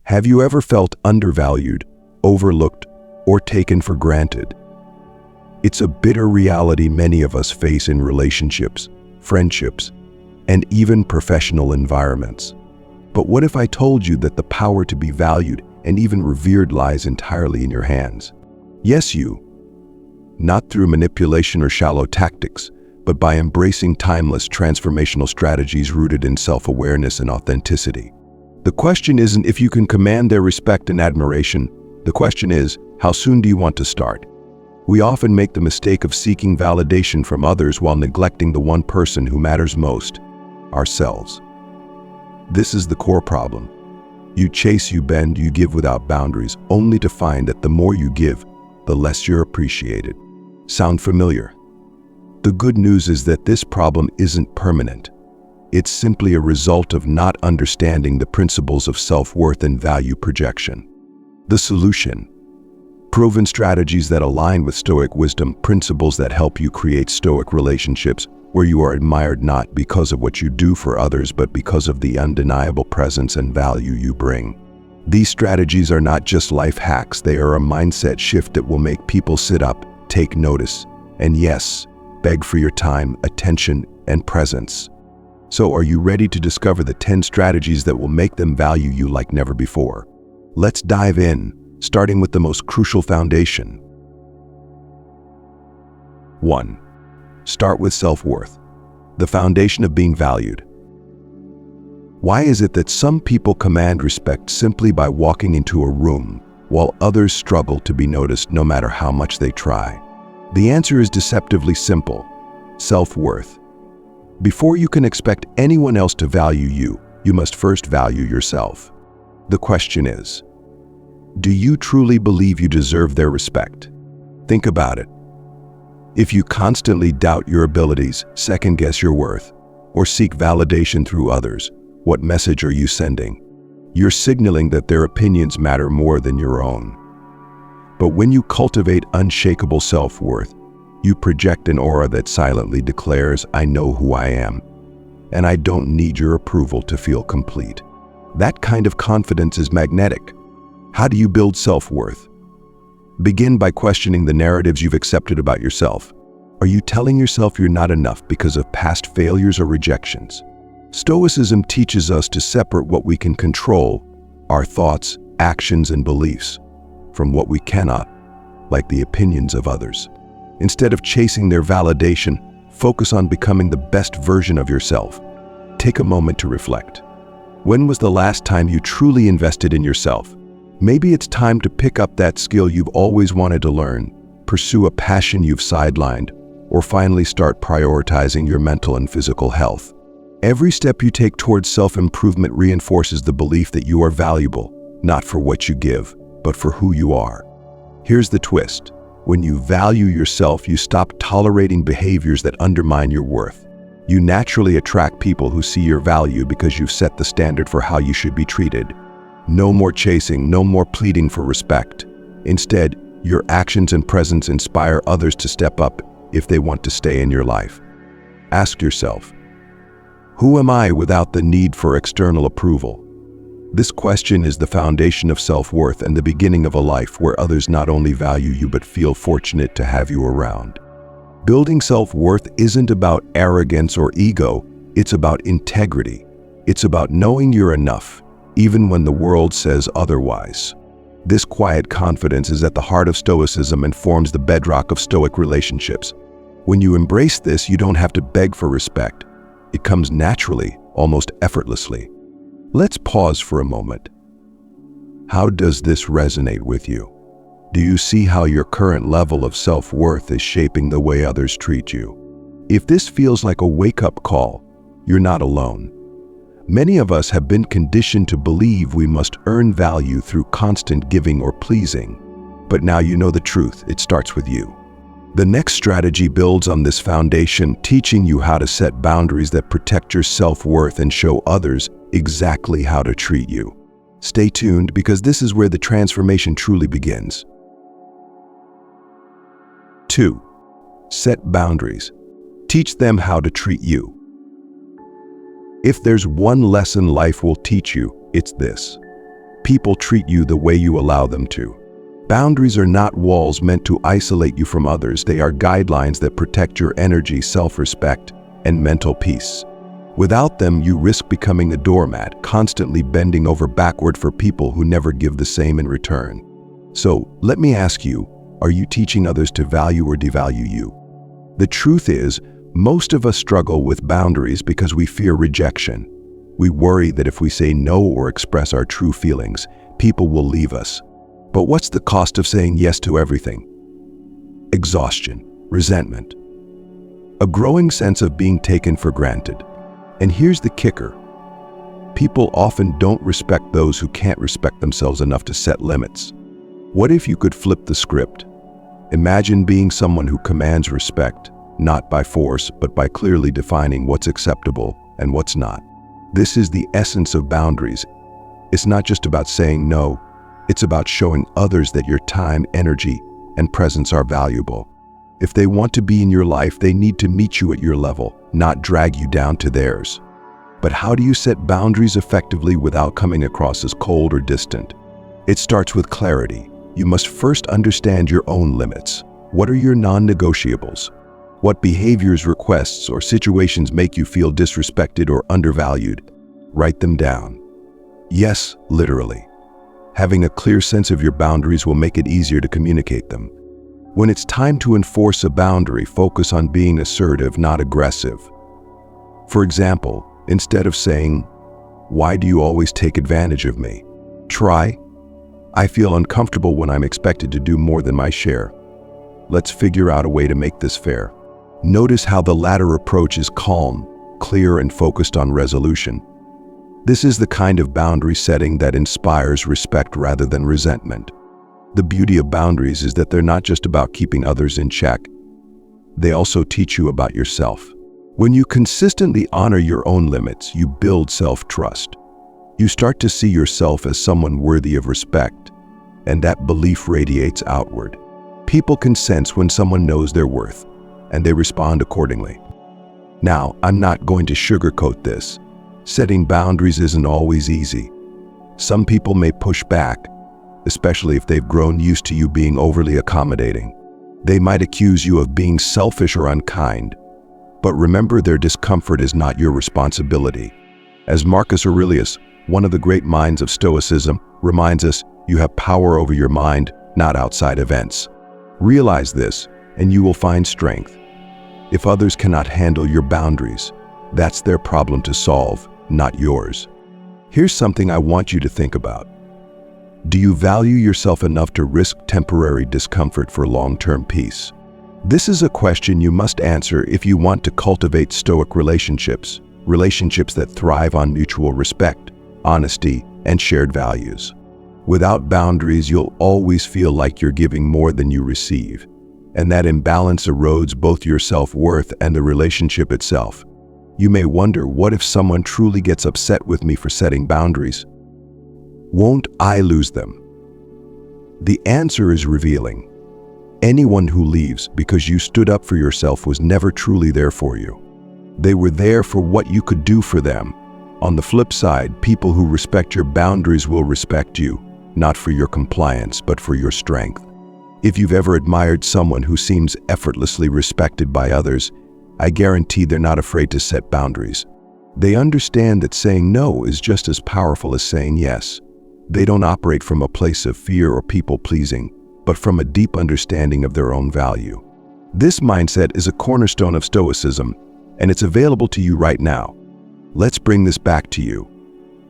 Have you ever felt undervalued, overlooked, or taken for granted? It's a bitter reality many of us face in relationships, friendships, and even professional environments. But what if I told you that the power to be valued and even revered lies entirely in your hands? Yes, you. Not through manipulation or shallow tactics, but by embracing timeless transformational strategies rooted in self-awareness and authenticity. The question isn't if you can command their respect and admiration. The question is, how soon do you want to start? We often make the mistake of seeking validation from others while neglecting the one person who matters most, ourselves. This is the core problem. You chase, you bend, you give without boundaries, only to find that the more you give, the less you're appreciated. Sound familiar? The good news is that this problem isn't permanent. It's simply a result of not understanding the principles of self-worth and value projection. The solution: proven strategies that align with Stoic wisdom, principles that help you create Stoic relationships where you are admired not because of what you do for others, but because of the undeniable presence and value you bring. These strategies are not just life hacks, they are a mindset shift that will make people sit up, take notice, and yes, beg for your time, attention, and presence. So are you ready to discover the 10 strategies that will make them value you like never before? Let's dive in, starting with the most crucial foundation. 1. Start with self-worth, the foundation of being valued. Why is it that some people command respect simply by walking into a room, while others struggle to be noticed no matter how much they try? The answer is deceptively simple: self-worth. Before you can expect anyone else to value you, you must first value yourself. The question is, do you truly believe you deserve their respect? Think about it. If you constantly doubt your abilities, second-guess your worth, or seek validation through others, what message are you sending? You're signaling that their opinions matter more than your own. But when you cultivate unshakable self-worth, you project an aura that silently declares, "I know who I am, and I don't need your approval to feel complete." That kind of confidence is magnetic. How do you build self-worth? Begin by questioning the narratives you've accepted about yourself. Are you telling yourself you're not enough because of past failures or rejections? Stoicism teaches us to separate what we can control, our thoughts, actions, and beliefs, from what we cannot, like the opinions of others. Instead of chasing their validation, focus on becoming the best version of yourself. Take a moment to reflect. When was the last time you truly invested in yourself? Maybe it's time to pick up that skill you've always wanted to learn, pursue a passion you've sidelined, or finally start prioritizing your mental and physical health. Every step you take towards self-improvement reinforces the belief that you are valuable, not for what you give, but for who you are. Here's the twist. When you value yourself, you stop tolerating behaviors that undermine your worth. You naturally attract people who see your value because you've set the standard for how you should be treated. No more chasing, no more pleading for respect. Instead, your actions and presence inspire others to step up if they want to stay in your life. Ask yourself, who am I without the need for external approval? This question is the foundation of self-worth and the beginning of a life where others not only value you but feel fortunate to have you around. Building self-worth isn't about arrogance or ego, it's about integrity. It's about knowing you're enough, even when the world says otherwise. This quiet confidence is at the heart of Stoicism and forms the bedrock of Stoic relationships. When you embrace this, you don't have to beg for respect. It comes naturally, almost effortlessly. Let's pause for a moment. How does this resonate with you? Do you see how your current level of self-worth is shaping the way others treat you? If this feels like a wake-up call, you're not alone. Many of us have been conditioned to believe we must earn value through constant giving or pleasing. But now you know the truth, it starts with you. The next strategy builds on this foundation, teaching you how to set boundaries that protect your self-worth and show others exactly how to treat you. Stay tuned because this is where the transformation truly begins. 2. Set boundaries. Teach them how to treat you. If there's one lesson life will teach you, it's this. people treat you the way you allow them to. Boundaries are not walls meant to isolate you from others. They are guidelines that protect your energy, self-respect, and mental peace. Without them, you risk becoming a doormat, constantly bending over backward for people who never give the same in return. So, let me ask you, are you teaching others to value or devalue you? The truth is, most of us struggle with boundaries because we fear rejection. We worry that if we say no or express our true feelings, people will leave us. But what's the cost of saying yes to everything? Exhaustion, resentment, a growing sense of being taken for granted. And here's the kicker. People often don't respect those who can't respect themselves enough to set limits. What if you could flip the script? Imagine being someone who commands respect, not by force, but by clearly defining what's acceptable and what's not. This is the essence of boundaries. It's not just about saying no, it's about showing others that your time, energy, and presence are valuable. If they want to be in your life, they need to meet you at your level, not drag you down to theirs. But how do you set boundaries effectively without coming across as cold or distant? It starts with clarity. You must first understand your own limits. What are your non-negotiables? What behaviors, requests, or situations make you feel disrespected or undervalued? Write them down. Yes, literally. Having a clear sense of your boundaries will make it easier to communicate them. When it's time to enforce a boundary, focus on being assertive, not aggressive. For example, instead of saying, "Why do you always take advantage of me?" try, "I feel uncomfortable when I'm expected to do more than my share. Let's figure out a way to make this fair." Notice how the latter approach is calm, clear, and focused on resolution. This is the kind of boundary setting that inspires respect rather than resentment. The beauty of boundaries is that they're not just about keeping others in check. They also teach you about yourself. When you consistently honor your own limits, you build self-trust. You start to see yourself as someone worthy of respect, and that belief radiates outward. People can sense when someone knows their worth, and they respond accordingly. Now, I'm not going to sugarcoat this. Setting boundaries isn't always easy. Some people may push back, especially if they've grown used to you being overly accommodating. They might accuse you of being selfish or unkind. But remember, their discomfort is not your responsibility. As Marcus Aurelius, one of the great minds of Stoicism, reminds us, you have power over your mind, not outside events. Realize this, and you will find strength. If others cannot handle your boundaries, that's their problem to solve, not yours. Here's something I want you to think about. Do you value yourself enough to risk temporary discomfort for long-term peace? This is a question you must answer if you want to cultivate Stoic relationships that thrive on mutual respect, honesty, and shared values. Without boundaries, you'll always feel like you're giving more than you receive, and that imbalance erodes both your self-worth and the relationship itself. You may wonder, what if someone truly gets upset with me for setting boundaries? Won't I lose them? The answer is revealing. Anyone who leaves because you stood up for yourself was never truly there for you. They were there for what you could do for them. On the flip side, people who respect your boundaries will respect you, not for your compliance, but for your strength. If you've ever admired someone who seems effortlessly respected by others, I guarantee they're not afraid to set boundaries. They understand that saying no is just as powerful as saying yes. They don't operate from a place of fear or people-pleasing, but from a deep understanding of their own value. This mindset is a cornerstone of Stoicism, and it's available to you right now. Let's bring this back to you.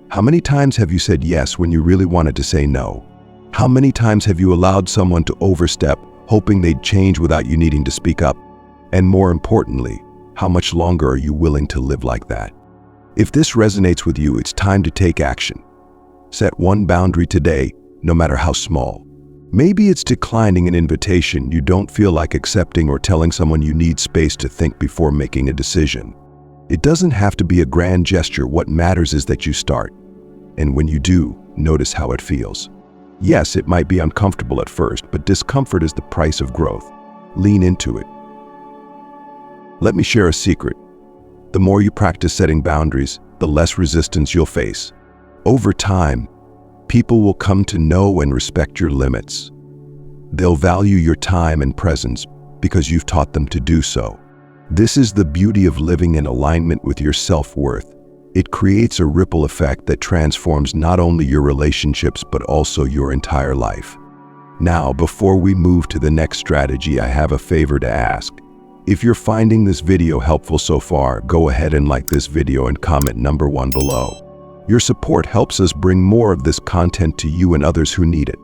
How many times have you said yes when you really wanted to say no? How many times have you allowed someone to overstep, hoping they'd change without you needing to speak up? And more importantly, how much longer are you willing to live like that? If this resonates with you, it's time to take action. Set one boundary today, no matter how small. Maybe it's declining an invitation you don't feel like accepting, or telling someone you need space to think before making a decision. It doesn't have to be a grand gesture. What matters is that you start. And when you do, notice how it feels. Yes, it might be uncomfortable at first, but discomfort is the price of growth. Lean into it. Let me share a secret. The more you practice setting boundaries, the less resistance you'll face. Over time, People will come to know and respect your limits. They'll value your time and presence because you've taught them to do so. This is the beauty of living in alignment with your self-worth. It creates a ripple effect that transforms not only your relationships but also your entire life. Now, before we move to the next strategy, I have a favor to ask. If you're finding this video helpful so far, go ahead and like this video and comment number 1 below. Your support helps us bring more of this content to you and others who need it.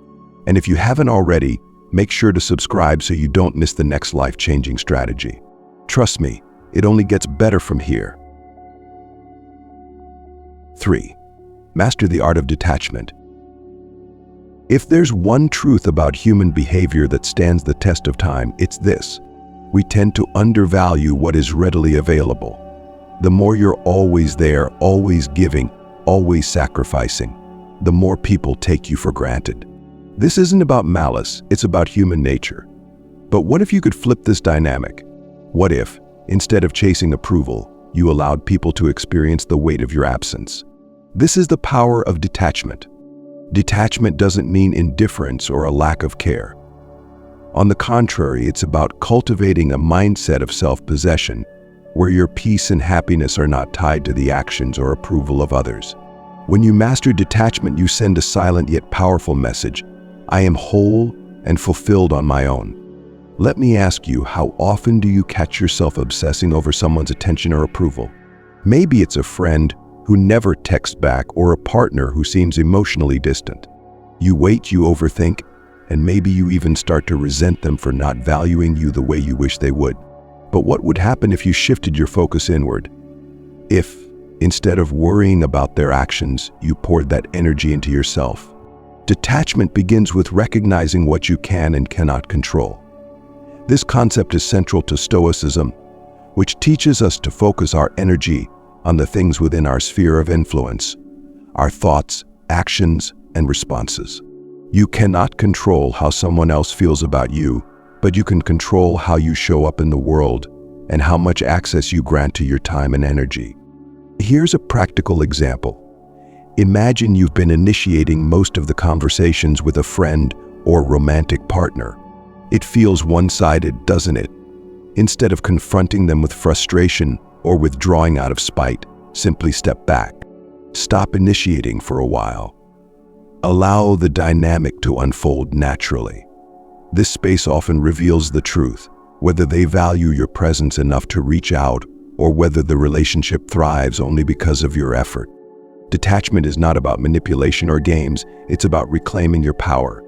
And if you haven't already, make sure to subscribe so you don't miss the next life-changing strategy. Trust me, it only gets better from here. 3. Master the art of detachment. If there's one truth about human behavior that stands the test of time, it's this. We tend to undervalue what is readily available. The more you're always there, always giving, always sacrificing, the more people take you for granted. This isn't about malice, it's about human nature. But what if you could flip this dynamic? What if, instead of chasing approval, you allowed people to experience the weight of your absence? This is the power of detachment. Detachment doesn't mean indifference or a lack of care. On the contrary, it's about cultivating a mindset of self-possession, where your peace and happiness are not tied to the actions or approval of others. When you master detachment, you send a silent yet powerful message. I am whole and fulfilled on my own. Let me ask you, how often do you catch yourself obsessing over someone's attention or approval? Maybe it's a friend who never texts back or a partner who seems emotionally distant. You wait, you overthink, and maybe you even start to resent them for not valuing you the way you wish they would. But what would happen if you shifted your focus inward? If, instead of worrying about their actions, you poured that energy into yourself? Detachment begins with recognizing what you can and cannot control. This concept is central to Stoicism, which teaches us to focus our energy on the things within our sphere of influence, our thoughts, actions, and responses. You cannot control how someone else feels about you, but you can control how you show up in the world and how much access you grant to your time and energy. Here's a practical example. Imagine you've been initiating most of the conversations with a friend or romantic partner. It feels one-sided, doesn't it? Instead of confronting them with frustration or withdrawing out of spite, simply step back. Stop initiating for a while. Allow the dynamic to unfold naturally. This space often reveals the truth, whether they value your presence enough to reach out or whether the relationship thrives only because of your effort. Detachment is not about manipulation or games, it's about reclaiming your power.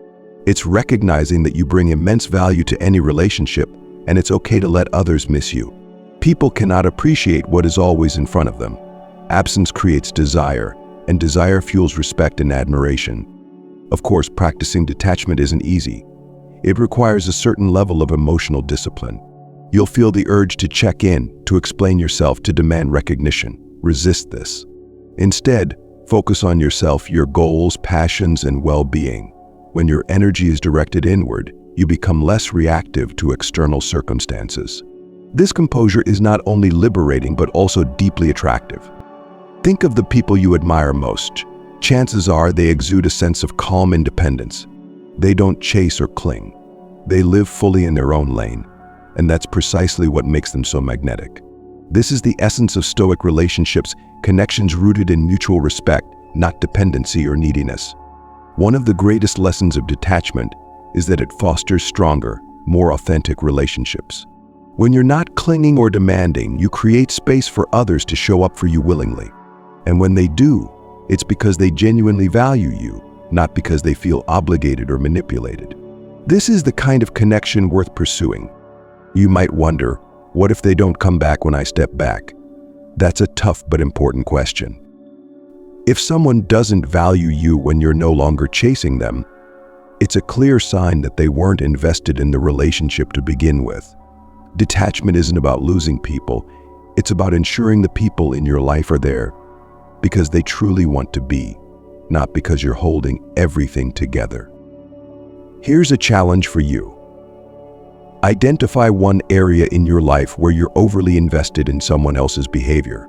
It's recognizing that you bring immense value to any relationship, and it's okay to let others miss you. People cannot appreciate what is always in front of them. Absence creates desire, and desire fuels respect and admiration. Of course, practicing detachment isn't easy. It requires a certain level of emotional discipline. You'll feel the urge to check in, to explain yourself, to demand recognition. Resist this. Instead, focus on yourself, your goals, passions, and well-being. When your energy is directed inward, you become less reactive to external circumstances. This composure is not only liberating but also deeply attractive. Think of the people you admire most. Chances are they exude a sense of calm independence. They don't chase or cling. They live fully in their own lane, and that's precisely what makes them so magnetic. This is the essence of Stoic relationships, connections rooted in mutual respect, not dependency or neediness. One of the greatest lessons of detachment is that it fosters stronger, more authentic relationships. When you're not clinging or demanding, you create space for others to show up for you willingly. And when they do, it's because they genuinely value you, not because they feel obligated or manipulated. This is the kind of connection worth pursuing. You might wonder, what if they don't come back when I step back? That's a tough but important question. If someone doesn't value you when you're no longer chasing them, it's a clear sign that they weren't invested in the relationship to begin with. Detachment isn't about losing people, it's about ensuring the people in your life are there because they truly want to be, not because you're holding everything together. Here's a challenge for you. Identify one area in your life where you're overly invested in someone else's behavior.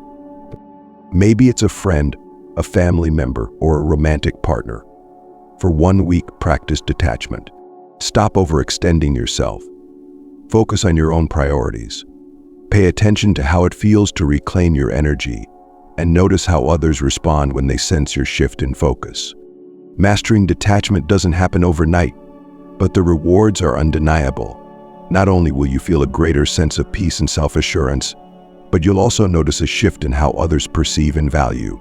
Maybe it's a friend, a family member, or a romantic partner. For 1 week, practice detachment. Stop overextending yourself. Focus on your own priorities. Pay attention to how it feels to reclaim your energy, and notice how others respond when they sense your shift in focus. Mastering detachment doesn't happen overnight, but the rewards are undeniable. Not only will you feel a greater sense of peace and self-assurance, but you'll also notice a shift in how others perceive and value.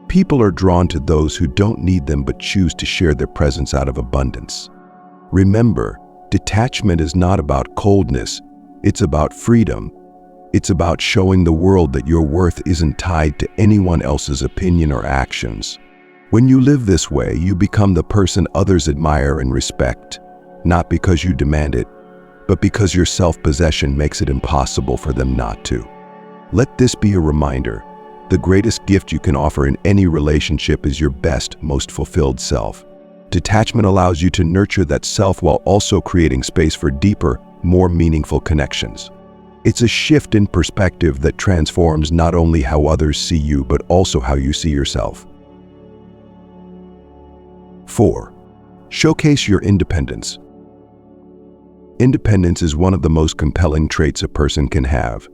People are drawn to those who don't need them but choose to share their presence out of abundance. Remember, detachment is not about coldness, it's about freedom. It's about showing the world that your worth isn't tied to anyone else's opinion or actions. When you live this way, you become the person others admire and respect, not because you demand it, but because your self-possession makes it impossible for them not to. Let this be a reminder. The greatest gift you can offer in any relationship is your best, most fulfilled self. Detachment allows you to nurture that self while also creating space for deeper, more meaningful connections. It's a shift in perspective that transforms not only how others see you, but also how you see yourself. 4. Showcase your independence. Independence is one of the most compelling traits a person can have.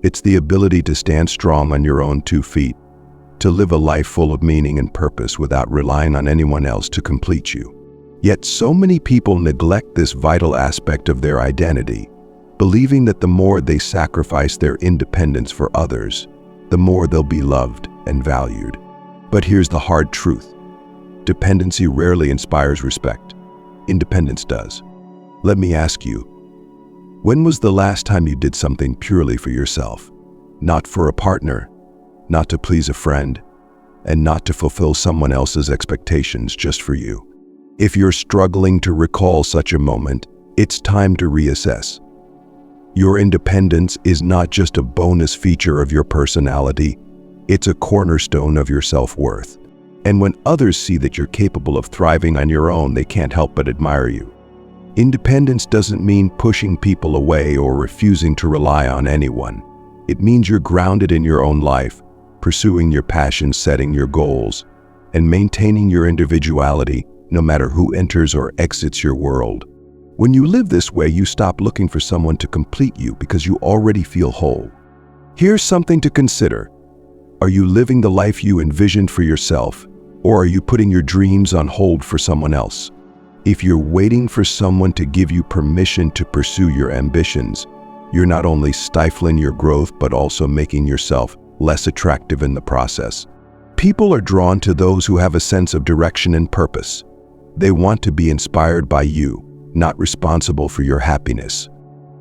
It's the ability to stand strong on your own 2 feet, to live a life full of meaning and purpose without relying on anyone else to complete you. Yet so many people neglect this vital aspect of their identity, believing that the more they sacrifice their independence for others, the more they'll be loved and valued. But here's the hard truth. Dependency rarely inspires respect. Independence does. Let me ask you, when was the last time you did something purely for yourself? Not for a partner, not to please a friend, and not to fulfill someone else's expectations, just for you. If you're struggling to recall such a moment, it's time to reassess. Your independence is not just a bonus feature of your personality, it's a cornerstone of your self-worth. And when others see that you're capable of thriving on your own, they can't help but admire you. Independence doesn't mean pushing people away or refusing to rely on anyone. It means you're grounded in your own life, pursuing your passions, setting your goals, and maintaining your individuality no matter who enters or exits your world. When you live this way, you stop looking for someone to complete you because you already feel whole. Here's something to consider. Are you living the life you envisioned for yourself, or are you putting your dreams on hold for someone else? If you're waiting for someone to give you permission to pursue your ambitions, you're not only stifling your growth but also making yourself less attractive in the process. People are drawn to those who have a sense of direction and purpose. They want to be inspired by you, not responsible for your happiness.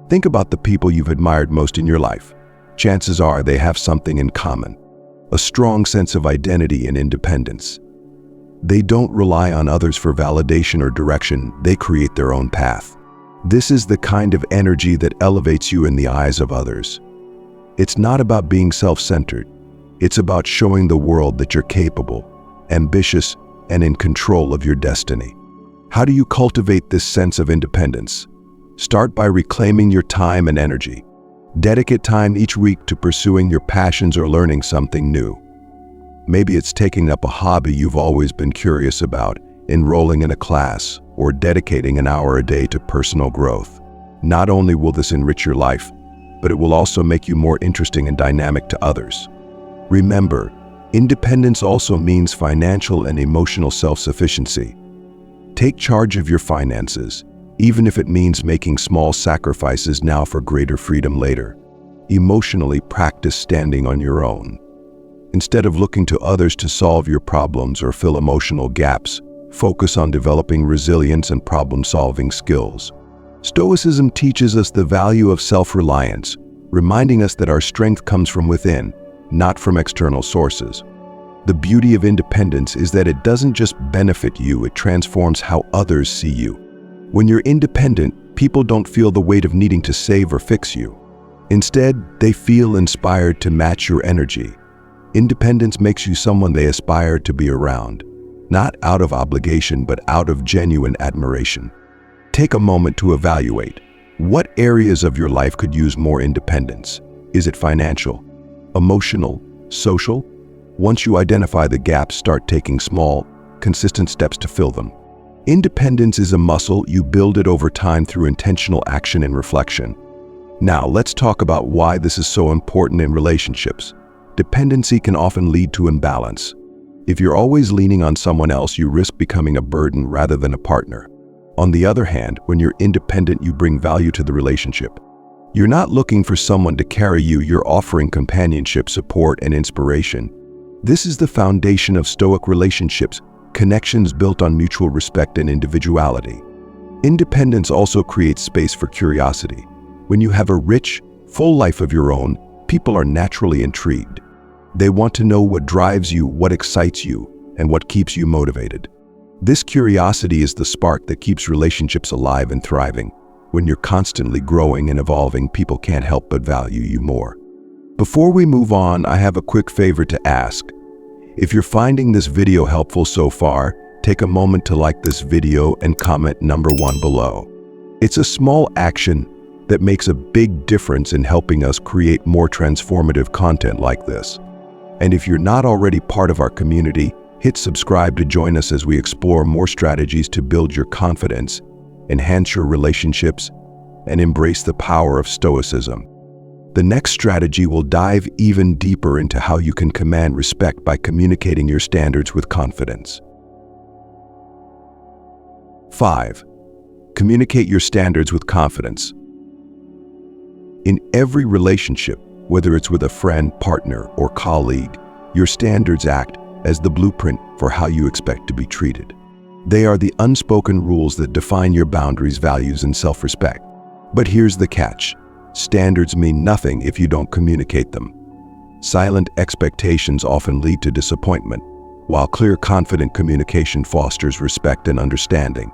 Think about the people you've admired most in your life. Chances are they have something in common: a strong sense of identity and independence. They don't rely on others for validation or direction, they create their own path. This is the kind of energy that elevates you in the eyes of others. It's not about being self-centered. It's about showing the world that you're capable, ambitious, and in control of your destiny. How do you cultivate this sense of independence? Start by reclaiming your time and energy. Dedicate time each week to pursuing your passions or learning something new. Maybe it's taking up a hobby you've always been curious about, enrolling in a class, or dedicating an hour a day to personal growth. Not only will this enrich your life, but it will also make you more interesting and dynamic to others. Remember, independence also means financial and emotional self-sufficiency. Take charge of your finances, even if it means making small sacrifices now for greater freedom later. Emotionally, practice standing on your own. Instead of looking to others to solve your problems or fill emotional gaps, focus on developing resilience and problem-solving skills. Stoicism teaches us the value of self-reliance, reminding us that our strength comes from within, not from external sources. The beauty of independence is that it doesn't just benefit you, it transforms how others see you. When you're independent, people don't feel the weight of needing to save or fix you. Instead, they feel inspired to match your energy. Independence makes you someone they aspire to be around, not out of obligation, but out of genuine admiration. Take a moment to evaluate. What areas of your life could use more independence? Is it financial, emotional, social? Once you identify the gaps, start taking small, consistent steps to fill them. Independence is a muscle. You build it over time through intentional action and reflection. Now, let's talk about why this is so important in relationships. Dependency can often lead to imbalance. If you're always leaning on someone else, you risk becoming a burden rather than a partner. On the other hand, when you're independent, you bring value to the relationship. You're not looking for someone to carry you, you're offering companionship, support, and inspiration. This is the foundation of Stoic relationships, connections built on mutual respect and individuality. Independence also creates space for curiosity. When you have a rich, full life of your own, people are naturally intrigued. They want to know what drives you, what excites you, and what keeps you motivated. This curiosity is the spark that keeps relationships alive and thriving. When you're constantly growing and evolving, people can't help but value you more. Before we move on, I have a quick favor to ask. If you're finding this video helpful so far, take a moment to like this video and comment number 1 below. It's a small action that makes a big difference in helping us create more transformative content like this. And if you're not already part of our community, hit subscribe to join us as we explore more strategies to build your confidence, enhance your relationships, and embrace the power of Stoicism. The next strategy will dive even deeper into how you can command respect by communicating your standards with confidence. 5. Communicate your standards with confidence. In every relationship, whether it's with a friend, partner, or colleague, your standards act as the blueprint for how you expect to be treated. They are the unspoken rules that define your boundaries, values, and self-respect. But here's the catch. Standards mean nothing if you don't communicate them. Silent expectations often lead to disappointment, while clear, confident communication fosters respect and understanding.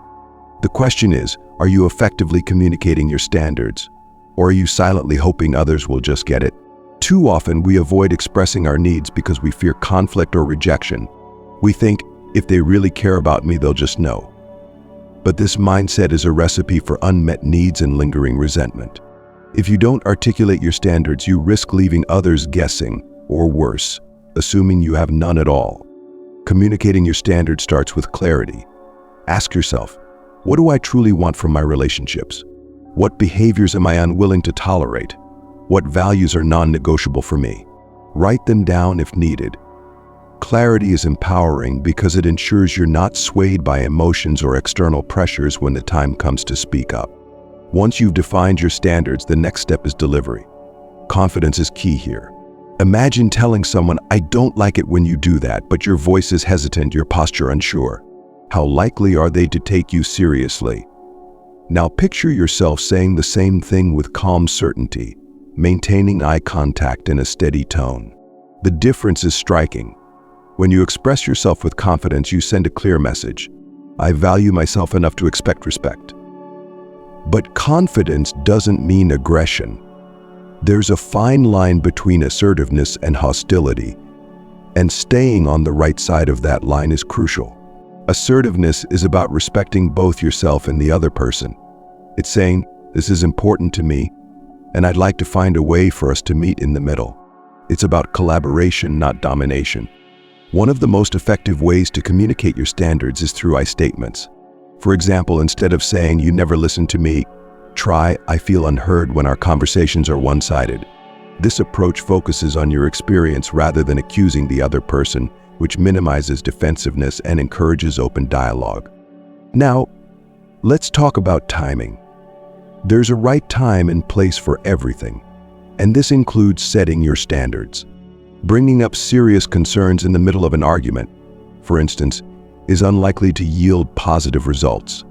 The question is, are you effectively communicating your standards, or are you silently hoping others will just get it? Too often, we avoid expressing our needs because we fear conflict or rejection. We think, if they really care about me, they'll just know. But this mindset is a recipe for unmet needs and lingering resentment. If you don't articulate your standards, you risk leaving others guessing, or worse, assuming you have none at all. Communicating your standards starts with clarity. Ask yourself, what do I truly want from my relationships? What behaviors am I unwilling to tolerate? What values are non-negotiable for me? Write them down if needed. Clarity is empowering because it ensures you're not swayed by emotions or external pressures when the time comes to speak up. Once you've defined your standards, the next step is delivery. Confidence is key here. Imagine telling someone, I don't like it when you do that, but your voice is hesitant, your posture unsure. How likely are they to take you seriously? Now picture yourself saying the same thing with calm certainty, maintaining eye contact and a steady tone. The difference is striking. When you express yourself with confidence, you send a clear message. I value myself enough to expect respect. But confidence doesn't mean aggression. There's a fine line between assertiveness and hostility, and staying on the right side of that line is crucial. Assertiveness is about respecting both yourself and the other person. It's saying, this is important to me, and I'd like to find a way for us to meet in the middle. It's about collaboration, not domination. One of the most effective ways to communicate your standards is through I statements. For example, instead of saying, you never listen to me, try, I feel unheard when our conversations are one-sided. This approach focuses on your experience rather than accusing the other person, which minimizes defensiveness and encourages open dialogue. Now, let's talk about timing. There's a right time and place for everything, and this includes setting your standards. Bringing up serious concerns in the middle of an argument, for instance, is unlikely to yield positive results.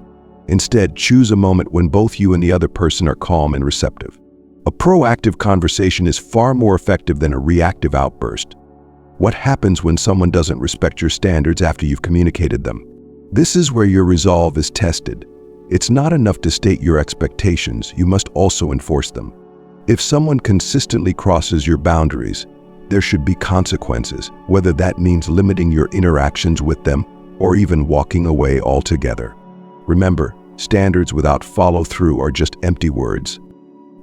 Instead, choose a moment when both you and the other person are calm and receptive. A proactive conversation is far more effective than a reactive outburst. What happens when someone doesn't respect your standards after you've communicated them? This is where your resolve is tested. It's not enough to state your expectations, you must also enforce them. If someone consistently crosses your boundaries, there should be consequences, whether that means limiting your interactions with them or even walking away altogether. Remember, standards without follow-through are just empty words.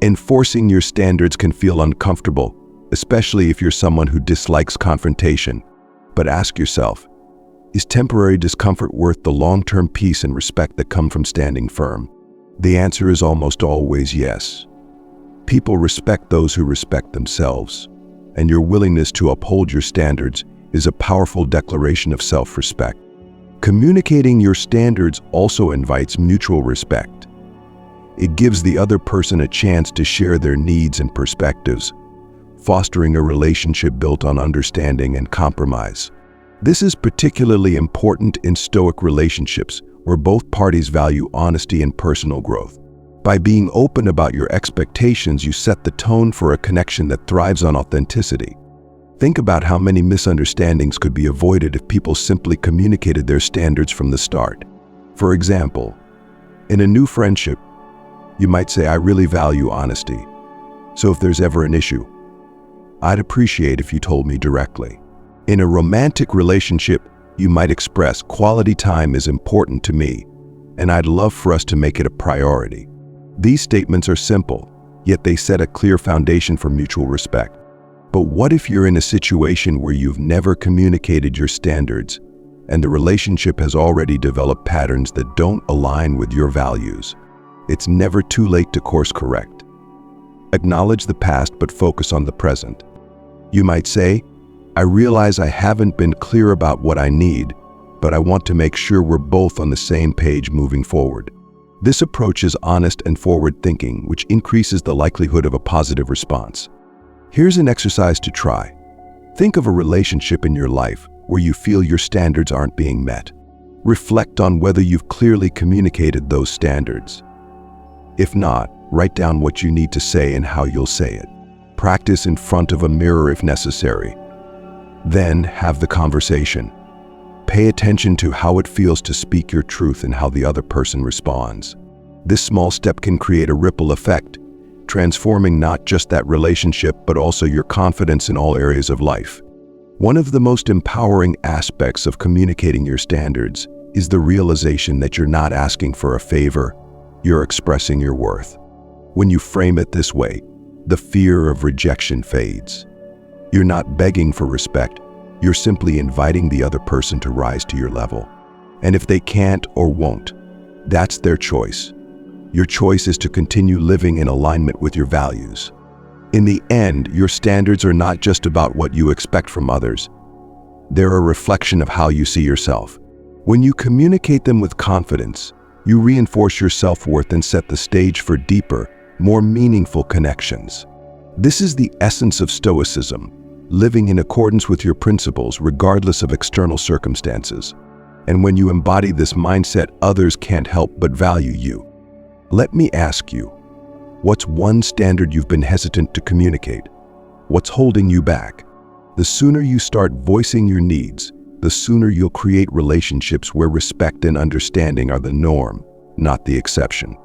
Enforcing your standards can feel uncomfortable, especially if you're someone who dislikes confrontation. But ask yourself, Is temporary discomfort worth the long-term peace and respect that come from standing firm? The answer is almost always yes. People respect those who respect themselves, and your willingness to uphold your standards is a powerful declaration of self-respect. Communicating your standards also invites mutual respect. It gives the other person a chance to share their needs and perspectives, fostering a relationship built on understanding and compromise. This is particularly important in Stoic relationships, where both parties value honesty and personal growth. By being open about your expectations, you set the tone for a connection that thrives on authenticity. Think about how many misunderstandings could be avoided if people simply communicated their standards from the start. For example, in a new friendship, you might say, "I really value honesty, so if there's ever an issue, I'd appreciate if you told me directly." In a romantic relationship, you might express, "Quality time is important to me, and I'd love for us to make it a priority." These statements are simple, yet they set a clear foundation for mutual respect. But what if you're in a situation where you've never communicated your standards, and the relationship has already developed patterns that don't align with your values? It's never too late to course correct. Acknowledge the past but focus on the present. You might say, "I realize I haven't been clear about what I need, but I want to make sure we're both on the same page moving forward." This approach is honest and forward-thinking, which increases the likelihood of a positive response. Here's an exercise to try. Think of a relationship in your life where you feel your standards aren't being met. Reflect on whether you've clearly communicated those standards. If not, write down what you need to say and how you'll say it. Practice in front of a mirror if necessary. Then have the conversation. Pay attention to how it feels to speak your truth and how the other person responds. This small step can create a ripple effect, transforming not just that relationship but also your confidence in all areas of life. One of the most empowering aspects of communicating your standards is the realization that you're not asking for a favor, you're expressing your worth. When you frame it this way, the fear of rejection fades. You're not begging for respect, you're simply inviting the other person to rise to your level. And if they can't or won't, that's their choice. Your choice is to continue living in alignment with your values. In the end, your standards are not just about what you expect from others. They're a reflection of how you see yourself. When you communicate them with confidence, you reinforce your self-worth and set the stage for deeper, more meaningful connections. This is the essence of Stoicism, living in accordance with your principles regardless of external circumstances. And when you embody this mindset, others can't help but value you. Let me ask you, what's one standard you've been hesitant to communicate? What's holding you back? The sooner you start voicing your needs, the sooner you'll create relationships where respect and understanding are the norm, not the exception.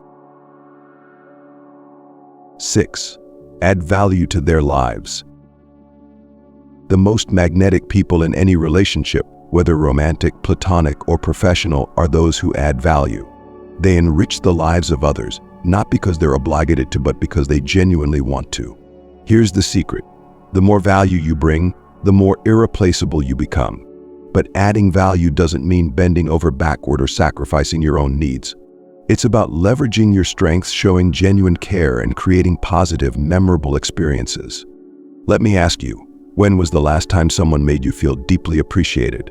6. Add value to their lives. The most magnetic people in any relationship, whether romantic, platonic, or professional, are those who add value. They enrich the lives of others, not because they're obligated to, but because they genuinely want to. Here's the secret. The more value you bring, the more irreplaceable you become. But adding value doesn't mean bending over backward or sacrificing your own needs. It's about leveraging your strengths, showing genuine care, and creating positive, memorable experiences. Let me ask you, when was the last time someone made you feel deeply appreciated?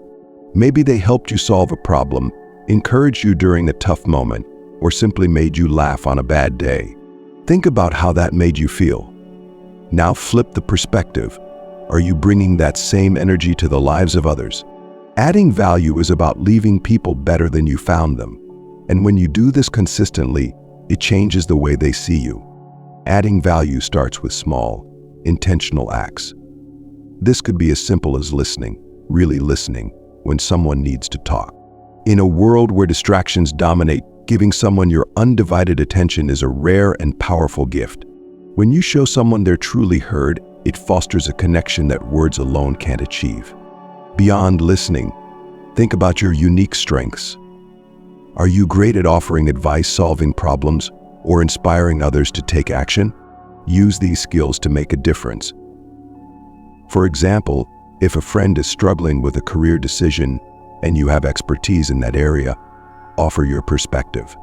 Maybe they helped you solve a problem, encouraged you during a tough moment, or simply made you laugh on a bad day. Think about how that made you feel. Now flip the perspective. Are you bringing that same energy to the lives of others? Adding value is about leaving people better than you found them. And when you do this consistently, it changes the way they see you. Adding value starts with small, intentional acts. This could be as simple as listening, really listening, when someone needs to talk. In a world where distractions dominate, giving someone your undivided attention is a rare and powerful gift. When you show someone they're truly heard, it fosters a connection that words alone can't achieve. Beyond listening, think about your unique strengths. Are you great at offering advice, solving problems, or inspiring others to take action? Use these skills to make a difference. For example, if a friend is struggling with a career decision, and you have expertise in that area, offer your perspective.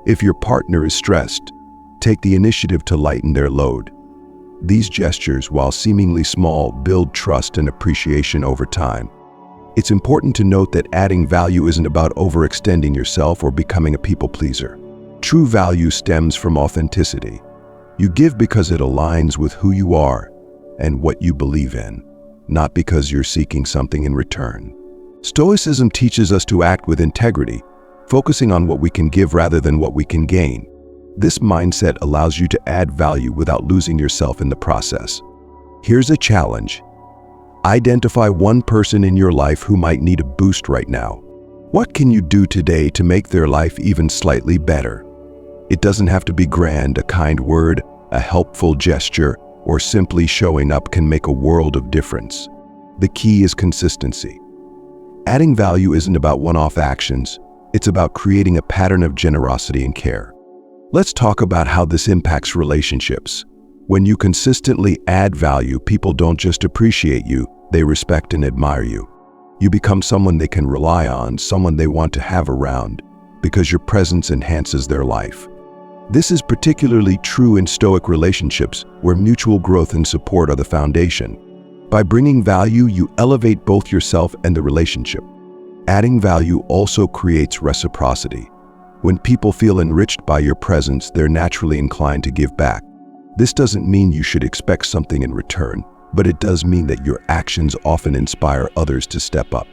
If your partner is stressed, take the initiative to lighten their load. These gestures, while seemingly small, build trust and appreciation over time. It's important to note that adding value isn't about overextending yourself or becoming a people pleaser. True value stems from authenticity. You give because it aligns with who you are and what you believe in, not because you're seeking something in return. Stoicism teaches us to act with integrity, focusing on what we can give rather than what we can gain. This mindset allows you to add value without losing yourself in the process. Here's a challenge. Identify one person in your life who might need a boost right now. What can you do today to make their life even slightly better? It doesn't have to be grand. A kind word, a helpful gesture, or simply showing up can make a world of difference. The key is consistency. Adding value isn't about one-off actions. It's about creating a pattern of generosity and care. Let's talk about how this impacts relationships. When you consistently add value, people don't just appreciate you, they respect and admire you. You become someone they can rely on, someone they want to have around, because your presence enhances their life. This is particularly true in Stoic relationships, where mutual growth and support are the foundation. By bringing value, you elevate both yourself and the relationship. Adding value also creates reciprocity. When people feel enriched by your presence, they're naturally inclined to give back. This doesn't mean you should expect something in return, but it does mean that your actions often inspire others to step up.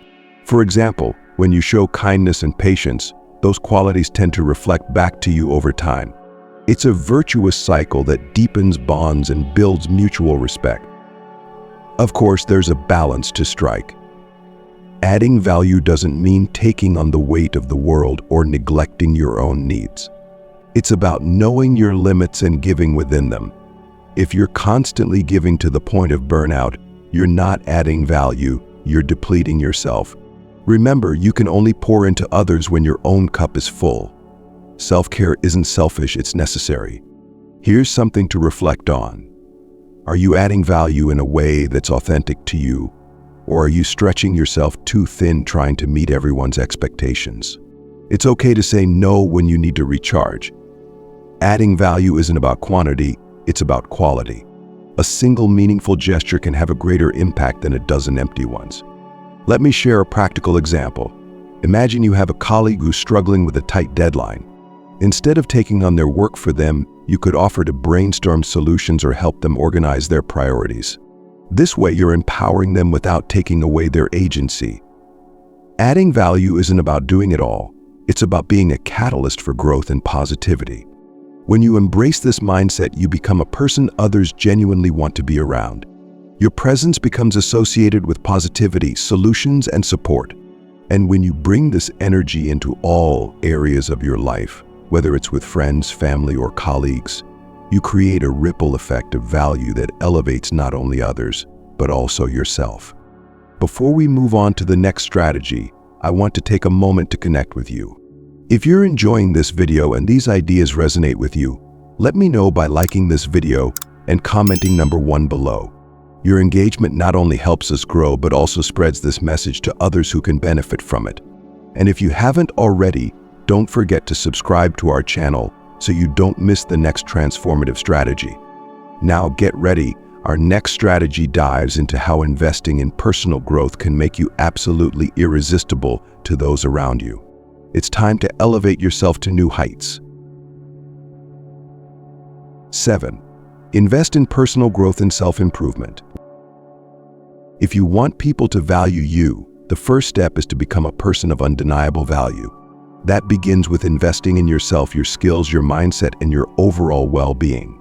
For example, when you show kindness and patience, those qualities tend to reflect back to you over time. It's a virtuous cycle that deepens bonds and builds mutual respect. Of course, there's a balance to strike. Adding value doesn't mean taking on the weight of the world or neglecting your own needs. It's about knowing your limits and giving within them. If you're constantly giving to the point of burnout, you're not adding value, you're depleting yourself. Remember, you can only pour into others when your own cup is full. Self-care isn't selfish, it's necessary. Here's something to reflect on. Are you adding value in a way that's authentic to you? Or are you stretching yourself too thin trying to meet everyone's expectations? It's okay to say no when you need to recharge. Adding value isn't about quantity, it's about quality. A single meaningful gesture can have a greater impact than a dozen empty ones. Let me share a practical example. Imagine you have a colleague who's struggling with a tight deadline. Instead of taking on their work for them, you could offer to brainstorm solutions or help them organize their priorities. This way, you're empowering them without taking away their agency. Adding value isn't about doing it all. It's about being a catalyst for growth and positivity. When you embrace this mindset, you become a person others genuinely want to be around. Your presence becomes associated with positivity, solutions, and support. And when you bring this energy into all areas of your life, whether it's with friends, family, or colleagues, you create a ripple effect of value that elevates not only others, but also yourself. Before we move on to the next strategy, I want to take a moment to connect with you. If you're enjoying this video and these ideas resonate with you, let me know by liking this video and commenting number 1 below. Your engagement not only helps us grow, but also spreads this message to others who can benefit from it. And if you haven't already, don't forget to subscribe to our channel so you don't miss the next transformative strategy. Now get ready. Our next strategy dives into how investing in personal growth can make you absolutely irresistible to those around you. It's time to elevate yourself to new heights. 7. Invest in personal growth and self-improvement. If you want people to value you, the first step is to become a person of undeniable value. That begins with investing in yourself, your skills, your mindset, and your overall well-being.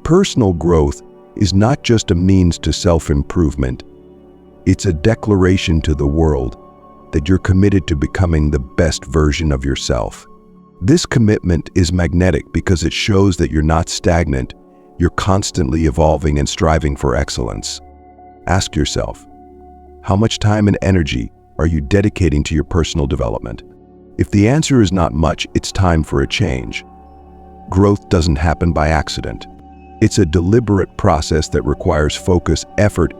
Personal growth is not just a means to self-improvement. It's a declaration to the world that you're committed to becoming the best version of yourself. This commitment is magnetic because it shows that you're not stagnant, you're constantly evolving and striving for excellence. Ask yourself, how much time and energy are you dedicating to your personal development? If the answer is not much, it's time for a change. Growth doesn't happen by accident. It's a deliberate process that requires focus, effort,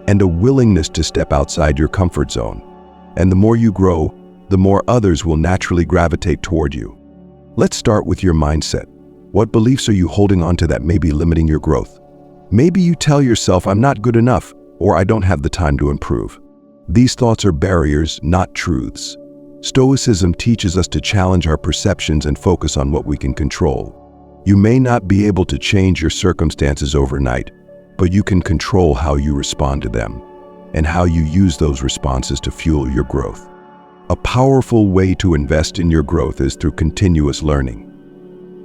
and a willingness to step outside your comfort zone. And the more you grow, the more others will naturally gravitate toward you. Let's start with your mindset. What beliefs are you holding on to that may be limiting your growth? Maybe you tell yourself, I'm not good enough, or I don't have the time to improve. These thoughts are barriers, not truths. Stoicism teaches us to challenge our perceptions and focus on what we can control. You may not be able to change your circumstances overnight, but you can control how you respond to them and how you use those responses to fuel your growth. A powerful way to invest in your growth is through continuous learning.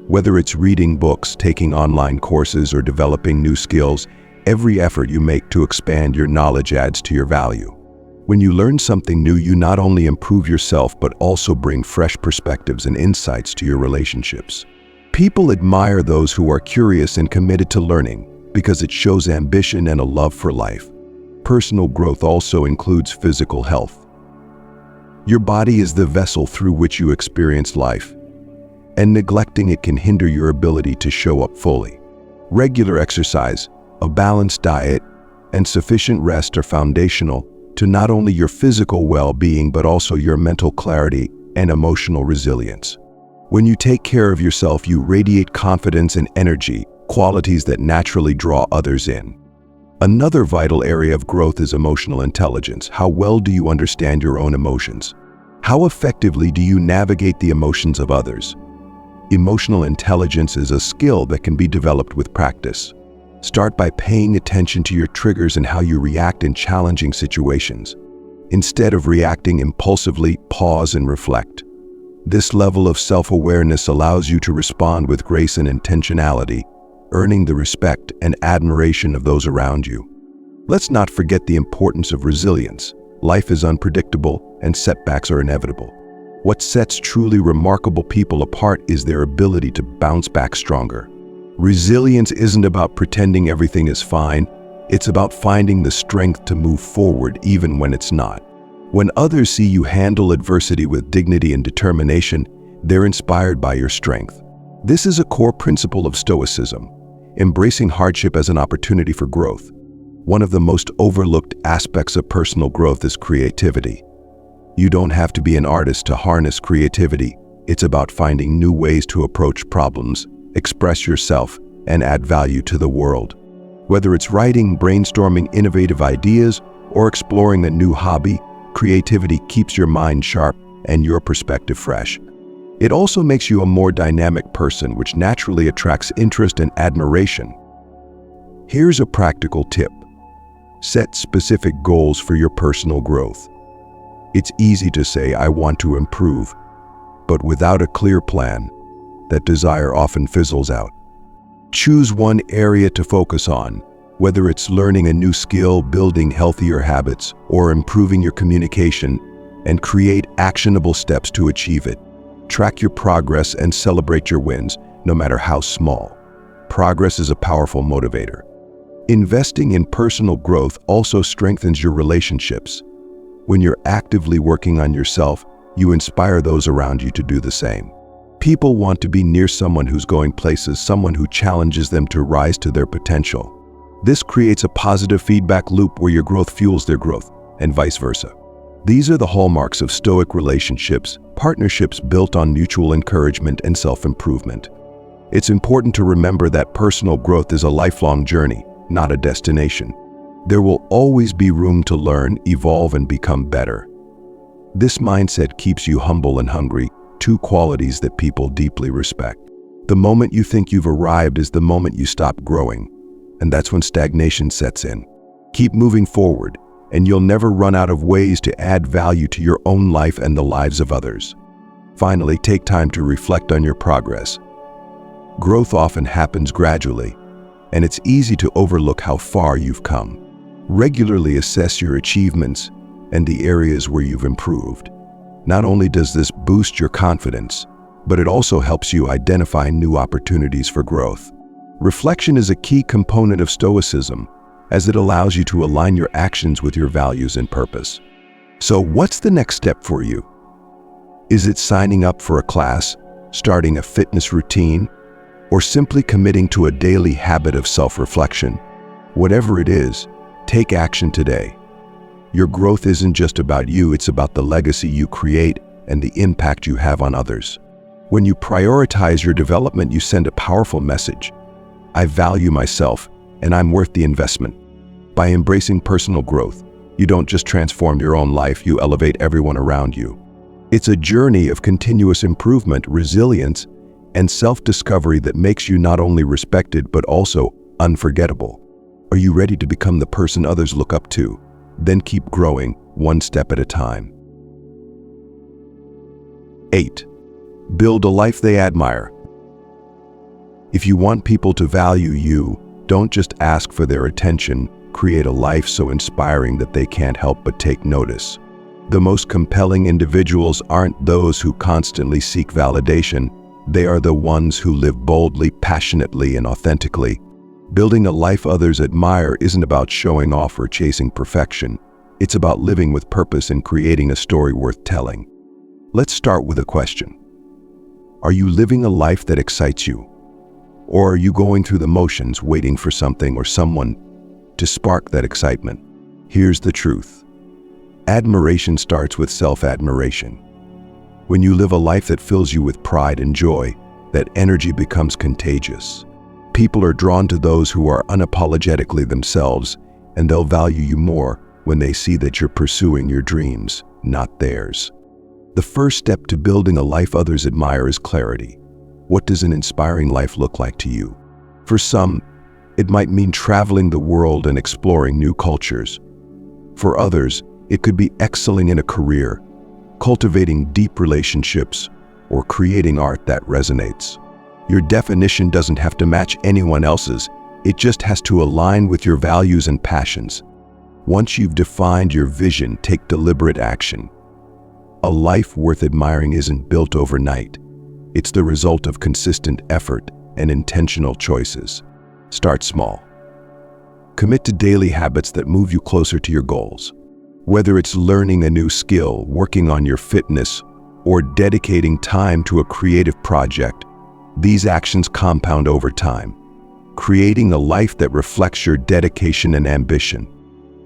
Whether it's reading books, taking online courses, or developing new skills, every effort you make to expand your knowledge adds to your value. When you learn something new, you not only improve yourself, but also bring fresh perspectives and insights to your relationships. People admire those who are curious and committed to learning because it shows ambition and a love for life. Personal growth also includes physical health. Your body is the vessel through which you experience life, and neglecting it can hinder your ability to show up fully. Regular exercise, a balanced diet, and sufficient rest are foundational to not only your physical well-being but also your mental clarity and emotional resilience. When you take care of yourself, you radiate confidence and energy, qualities that naturally draw others in. Another vital area of growth is emotional intelligence. How well do you understand your own emotions? How effectively do you navigate the emotions of others? Emotional intelligence is a skill that can be developed with practice. Start by paying attention to your triggers and how you react in challenging situations. Instead of reacting impulsively, pause and reflect. This level of self-awareness allows you to respond with grace and intentionality, earning the respect and admiration of those around you. Let's not forget the importance of resilience. Life is unpredictable and setbacks are inevitable. What sets truly remarkable people apart is their ability to bounce back stronger. Resilience isn't about pretending everything is fine. It's about finding the strength to move forward even when it's not. When others see you handle adversity with dignity and determination, they're inspired by your strength. This is a core principle of Stoicism, embracing hardship as an opportunity for growth. One of the most overlooked aspects of personal growth is creativity. You don't have to be an artist to harness creativity. It's about finding new ways to approach problems, express yourself, and add value to the world. Whether it's writing, brainstorming innovative ideas, or exploring a new hobby, creativity keeps your mind sharp and your perspective fresh. It also makes you a more dynamic person, which naturally attracts interest and admiration. Here's a practical tip. Set specific goals for your personal growth. It's easy to say, I want to improve, but without a clear plan, that desire often fizzles out. Choose one area to focus on, whether it's learning a new skill, building healthier habits, or improving your communication, and create actionable steps to achieve it. Track your progress and celebrate your wins, no matter how small. Progress is a powerful motivator. Investing in personal growth also strengthens your relationships. When you're actively working on yourself, you inspire those around you to do the same. People want to be near someone who's going places, someone who challenges them to rise to their potential. This creates a positive feedback loop where your growth fuels their growth, and vice versa. These are the hallmarks of Stoic relationships, partnerships built on mutual encouragement and self-improvement. It's important to remember that personal growth is a lifelong journey, not a destination. There will always be room to learn, evolve, and become better. This mindset keeps you humble and hungry, two qualities that people deeply respect. The moment you think you've arrived is the moment you stop growing, and that's when stagnation sets in. Keep moving forward, and you'll never run out of ways to add value to your own life and the lives of others. Finally, take time to reflect on your progress. Growth often happens gradually, and it's easy to overlook how far you've come. Regularly assess your achievements and the areas where you've improved. Not only does this boost your confidence, but it also helps you identify new opportunities for growth. Reflection is a key component of Stoicism, as it allows you to align your actions with your values and purpose. So what's the next step for you? Is it signing up for a class, starting a fitness routine, or simply committing to a daily habit of self-reflection? Whatever it is, take action today. Your growth isn't just about you, it's about the legacy you create and the impact you have on others. When you prioritize your development, you send a powerful message. I value myself, and I'm worth the investment. By embracing personal growth, you don't just transform your own life, you elevate everyone around you. It's a journey of continuous improvement, resilience, and self-discovery that makes you not only respected but also unforgettable. Are you ready to become the person others look up to? Then keep growing, one step at a time. 8. Build a life they admire. If you want people to value you, don't just ask for their attention. Create a life so inspiring that they can't help but take notice. The most compelling individuals aren't those who constantly seek validation. They are the ones who live boldly, passionately, and authentically. Building a life others admire isn't about showing off or chasing perfection. It's about living with purpose and creating a story worth telling. Let's start with a question. Are you living a life that excites you? Or are you going through the motions, waiting for something or someone to spark that excitement? Here's the truth. Admiration starts with self-admiration. When you live a life that fills you with pride and joy, that energy becomes contagious. People are drawn to those who are unapologetically themselves, and they'll value you more when they see that you're pursuing your dreams, not theirs. The first step to building a life others admire is clarity. What does an inspiring life look like to you? For some, it might mean traveling the world and exploring new cultures. For others, it could be excelling in a career, cultivating deep relationships, or creating art that resonates. Your definition doesn't have to match anyone else's, it just has to align with your values and passions. Once you've defined your vision, take deliberate action. A life worth admiring isn't built overnight. It's the result of consistent effort and intentional choices. Start small. Commit to daily habits that move you closer to your goals. Whether it's learning a new skill, working on your fitness, or dedicating time to a creative project, these actions compound over time, creating a life that reflects your dedication and ambition.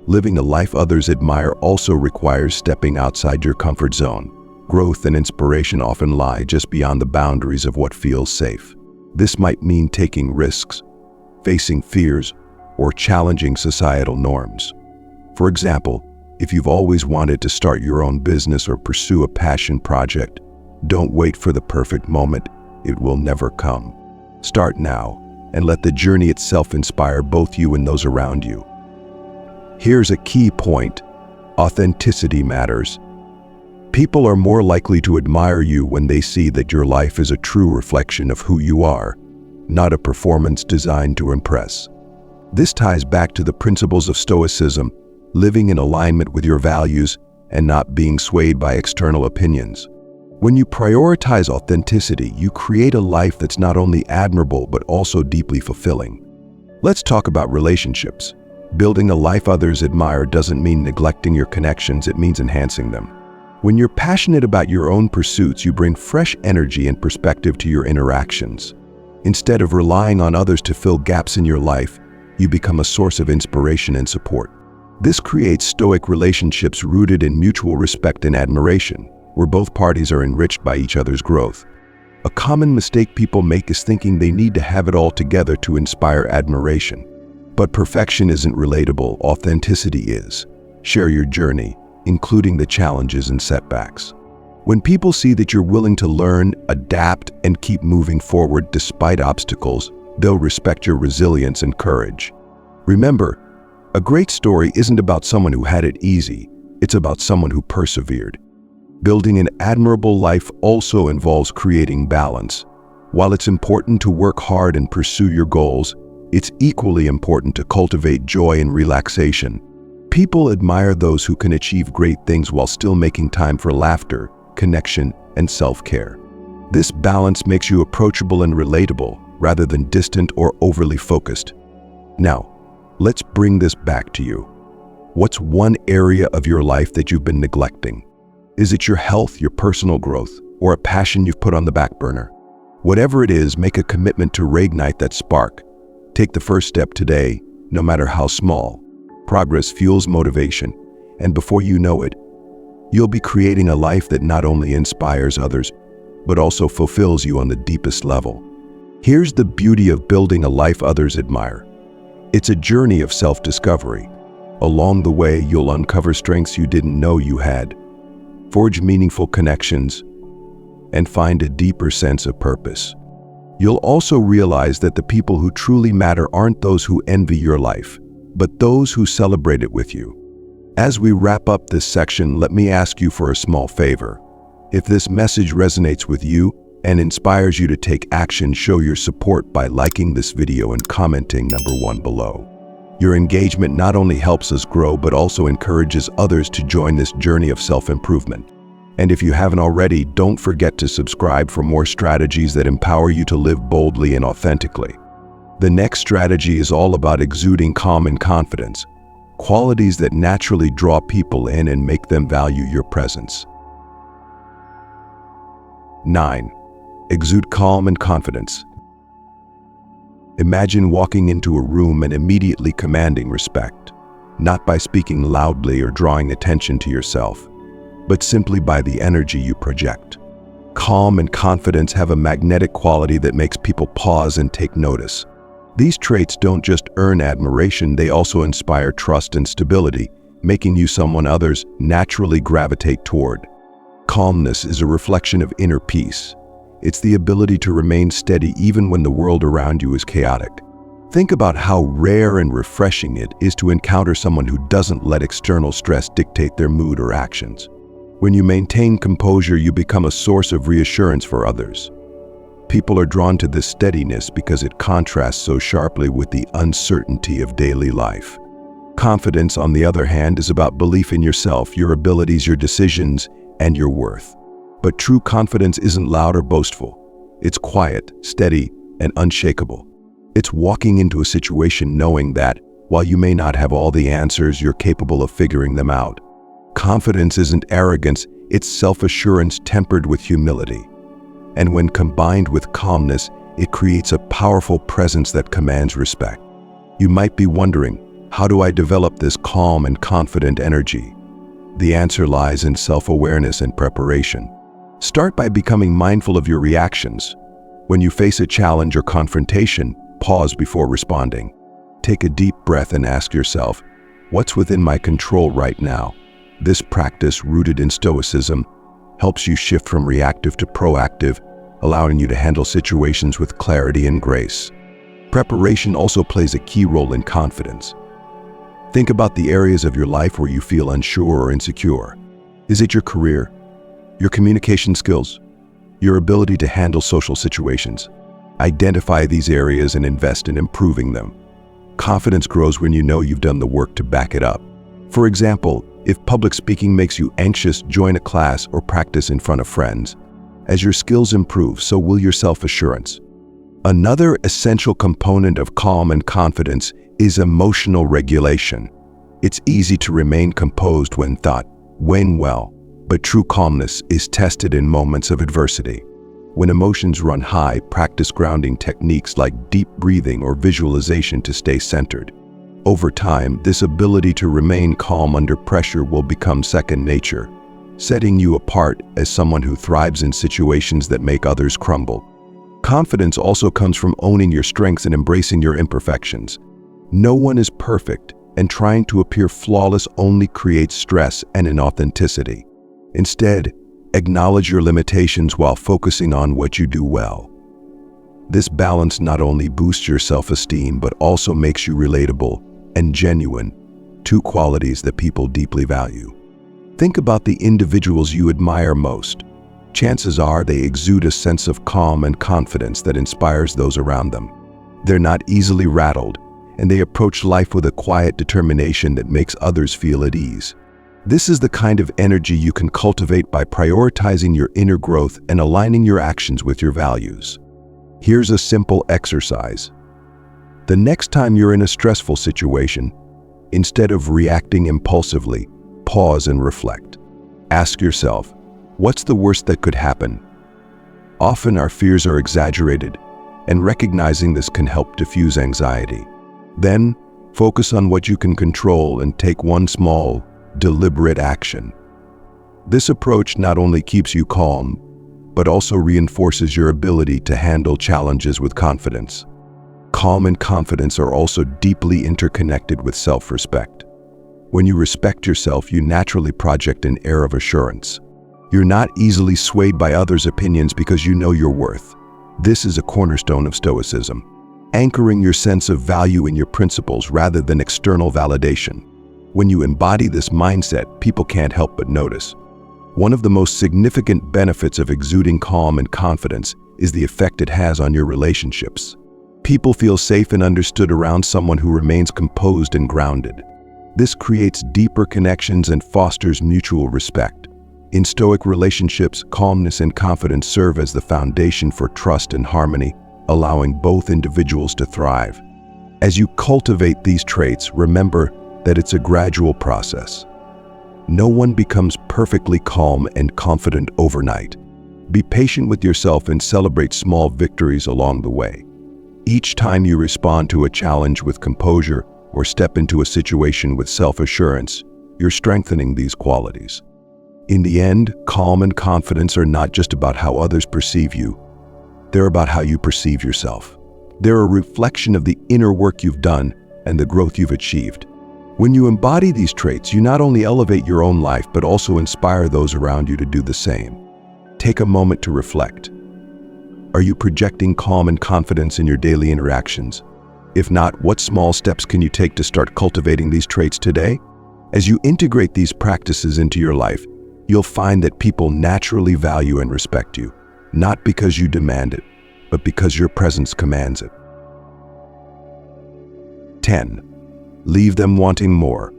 Living a life others admire also requires stepping outside your comfort zone. Growth and inspiration often lie just beyond the boundaries of what feels safe. This might mean taking risks, facing fears, or challenging societal norms. For example, if you've always wanted to start your own business or pursue a passion project, don't wait for the perfect moment. It will never come. Start now and let the journey itself inspire both you and those around you. Here's a key point. Authenticity matters. People are more likely to admire you when they see that your life is a true reflection of who you are, not a performance designed to impress. This ties back to the principles of Stoicism, living in alignment with your values and not being swayed by external opinions. When you prioritize authenticity, you create a life that's not only admirable but also deeply fulfilling. Let's talk about relationships. Building a life others admire doesn't mean neglecting your connections, it means enhancing them. When you're passionate about your own pursuits, you bring fresh energy and perspective to your interactions. Instead of relying on others to fill gaps in your life, you become a source of inspiration and support. This creates Stoic relationships rooted in mutual respect and admiration, where both parties are enriched by each other's growth. A common mistake people make is thinking they need to have it all together to inspire admiration. But perfection isn't relatable, authenticity is. Share your journey, including the challenges and setbacks. When people see that you're willing to learn, adapt, and keep moving forward despite obstacles, they'll respect your resilience and courage. Remember, a great story isn't about someone who had it easy, it's about someone who persevered. Building an admirable life also involves creating balance. While it's important to work hard and pursue your goals, it's equally important to cultivate joy and relaxation. People admire those who can achieve great things while still making time for laughter, connection, and self-care. This balance makes you approachable and relatable, rather than distant or overly focused. Now, let's bring this back to you. What's one area of your life that you've been neglecting? Is it your health, your personal growth, or a passion you've put on the back burner? Whatever it is, make a commitment to reignite that spark. Take the first step today, no matter how small. Progress fuels motivation, and before you know it, you'll be creating a life that not only inspires others, but also fulfills you on the deepest level. Here's the beauty of building a life others admire. It's a journey of self-discovery. Along the way, you'll uncover strengths you didn't know you had, forge meaningful connections, and find a deeper sense of purpose. You'll also realize that the people who truly matter aren't those who envy your life, but those who celebrate it with you. As we wrap up this section, let me ask you for a small favor. If this message resonates with you and inspires you to take action, show your support by liking this video and commenting number 1 below. Your engagement not only helps us grow, but also encourages others to join this journey of self-improvement. And if you haven't already, don't forget to subscribe for more strategies that empower you to live boldly and authentically. The next strategy is all about exuding calm and confidence, qualities that naturally draw people in and make them value your presence. 9. Exude calm and confidence. Imagine walking into a room and immediately commanding respect, not by speaking loudly or drawing attention to yourself, but simply by the energy you project. Calm and confidence have a magnetic quality that makes people pause and take notice. These traits don't just earn admiration, they also inspire trust and stability, making you someone others naturally gravitate toward. Calmness is a reflection of inner peace. It's the ability to remain steady even when the world around you is chaotic. Think about how rare and refreshing it is to encounter someone who doesn't let external stress dictate their mood or actions. When you maintain composure, you become a source of reassurance for others. People are drawn to this steadiness because it contrasts so sharply with the uncertainty of daily life. Confidence, on the other hand, is about belief in yourself, your abilities, your decisions, and your worth. But true confidence isn't loud or boastful. It's quiet, steady, and unshakable. It's walking into a situation knowing that, while you may not have all the answers, you're capable of figuring them out. Confidence isn't arrogance, it's self-assurance tempered with humility. And when combined with calmness, it creates a powerful presence that commands respect. You might be wondering, how do I develop this calm and confident energy? The answer lies in self-awareness and preparation. Start by becoming mindful of your reactions. When you face a challenge or confrontation, pause before responding. Take a deep breath and ask yourself, what's within my control right now? This practice, rooted in Stoicism, helps you shift from reactive to proactive, allowing you to handle situations with clarity and grace. Preparation also plays a key role in confidence. Think about the areas of your life where you feel unsure or insecure. Is it your career, your communication skills, your ability to handle social situations? Identify these areas and invest in improving them. Confidence grows when you know you've done the work to back it up. For example, if public speaking makes you anxious, join a class or practice in front of friends. As your skills improve, so will your self-assurance. Another essential component of calm and confidence is emotional regulation. It's easy to remain composed when weighing well, but true calmness is tested in moments of adversity. When emotions run high, practice grounding techniques like deep breathing or visualization to stay centered. Over time, this ability to remain calm under pressure will become second nature, setting you apart as someone who thrives in situations that make others crumble. Confidence also comes from owning your strengths and embracing your imperfections. No one is perfect, and trying to appear flawless only creates stress and inauthenticity. Instead, acknowledge your limitations while focusing on what you do well. This balance not only boosts your self-esteem, but also makes you relatable and genuine, two qualities that people deeply value. Think about the individuals you admire most. Chances are they exude a sense of calm and confidence that inspires those around them. They're not easily rattled, and they approach life with a quiet determination that makes others feel at ease. This is the kind of energy you can cultivate by prioritizing your inner growth and aligning your actions with your values. Here's a simple exercise. The next time you're in a stressful situation, instead of reacting impulsively, pause and reflect. Ask yourself, what's the worst that could happen? Often our fears are exaggerated, and recognizing this can help diffuse anxiety. Then, focus on what you can control and take one small, deliberate action. This approach not only keeps you calm, but also reinforces your ability to handle challenges with confidence. Calm and confidence are also deeply interconnected with self-respect. When you respect yourself, you naturally project an air of assurance. You're not easily swayed by others' opinions because you know your worth. This is a cornerstone of Stoicism, anchoring your sense of value in your principles rather than external validation. When you embody this mindset, people can't help but notice. One of the most significant benefits of exuding calm and confidence is the effect it has on your relationships. People feel safe and understood around someone who remains composed and grounded. This creates deeper connections and fosters mutual respect. In Stoic relationships, calmness and confidence serve as the foundation for trust and harmony, allowing both individuals to thrive. As you cultivate these traits, remember that it's a gradual process. No one becomes perfectly calm and confident overnight. Be patient with yourself and celebrate small victories along the way. Each time you respond to a challenge with composure or step into a situation with self-assurance, you're strengthening these qualities. In the end, calm and confidence are not just about how others perceive you. They're about how you perceive yourself. They're a reflection of the inner work you've done and the growth you've achieved. When you embody these traits, you not only elevate your own life, but also inspire those around you to do the same. Take a moment to reflect. Are you projecting calm and confidence in your daily interactions? If not, what small steps can you take to start cultivating these traits today? As you integrate these practices into your life, you'll find that people naturally value and respect you, not because you demand it, but because your presence commands it. 10. Leave them wanting more.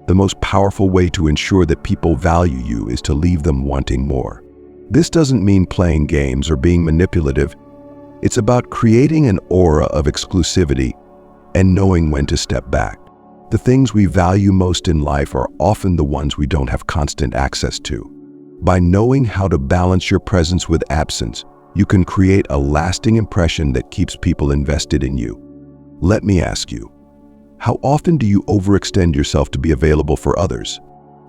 The most powerful way to ensure that people value you is to leave them wanting more. This doesn't mean playing games or being manipulative. It's about creating an aura of exclusivity and knowing when to step back. The things we value most in life are often the ones we don't have constant access to. By knowing how to balance your presence with absence, you can create a lasting impression that keeps people invested in you. Let me ask you, how often do you overextend yourself to be available for others?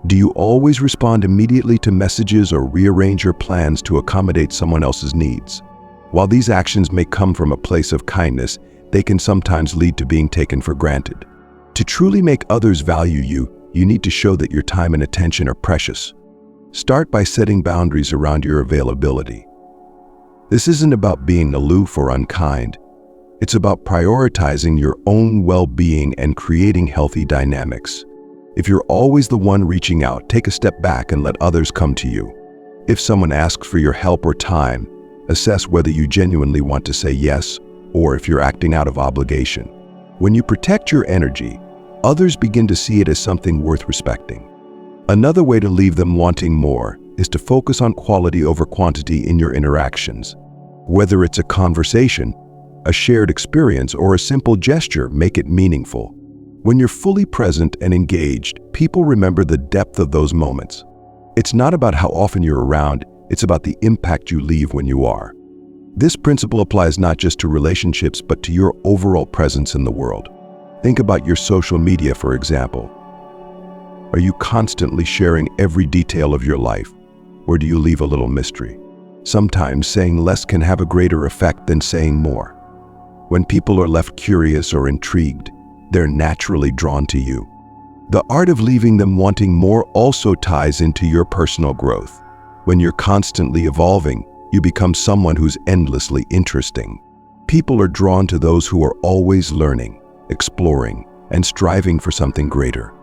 Do you always respond immediately to messages or rearrange your plans to accommodate someone else's needs? While these actions may come from a place of kindness, they can sometimes lead to being taken for granted. To truly make others value you, you need to show that your time and attention are precious. Start by setting boundaries around your availability. This isn't about being aloof or unkind. It's about prioritizing your own well-being and creating healthy dynamics. If you're always the one reaching out, take a step back and let others come to you. If someone asks for your help or time, assess whether you genuinely want to say yes or if you're acting out of obligation. When you protect your energy, others begin to see it as something worth respecting. Another way to leave them wanting more is to focus on quality over quantity in your interactions. Whether it's a conversation, a shared experience, or a simple gesture, make it meaningful. When you're fully present and engaged, people remember the depth of those moments. It's not about how often you're around, it's about the impact you leave when you are. This principle applies not just to relationships, but to your overall presence in the world. Think about your social media, for example. Are you constantly sharing every detail of your life, or do you leave a little mystery? Sometimes saying less can have a greater effect than saying more. When people are left curious or intrigued, they're naturally drawn to you. The art of leaving them wanting more also ties into your personal growth. When you're constantly evolving, you become someone who's endlessly interesting. People are drawn to those who are always learning, exploring, and striving for something greater.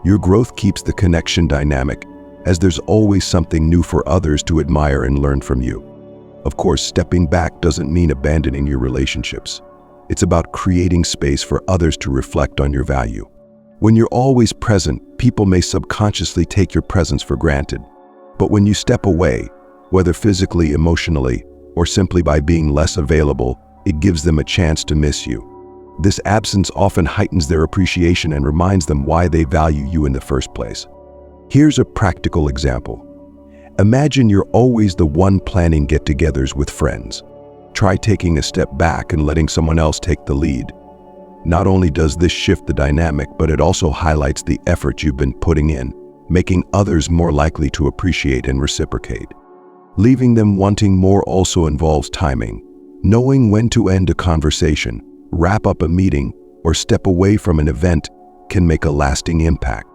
Your growth keeps the connection dynamic, as there's always something new for others to admire and learn from you. Of course, stepping back doesn't mean abandoning your relationships. It's about creating space for others to reflect on your value. When you're always present, people may subconsciously take your presence for granted. But when you step away, whether physically, emotionally, or simply by being less available, it gives them a chance to miss you. This absence often heightens their appreciation and reminds them why they value you in the first place. Here's a practical example. Imagine you're always the one planning get-togethers with friends. Try taking a step back and letting someone else take the lead. Not only does this shift the dynamic, but it also highlights the effort you've been putting in, making others more likely to appreciate and reciprocate. Leaving them wanting more also involves timing. Knowing when to end a conversation, wrap up a meeting, or step away from an event can make a lasting impact.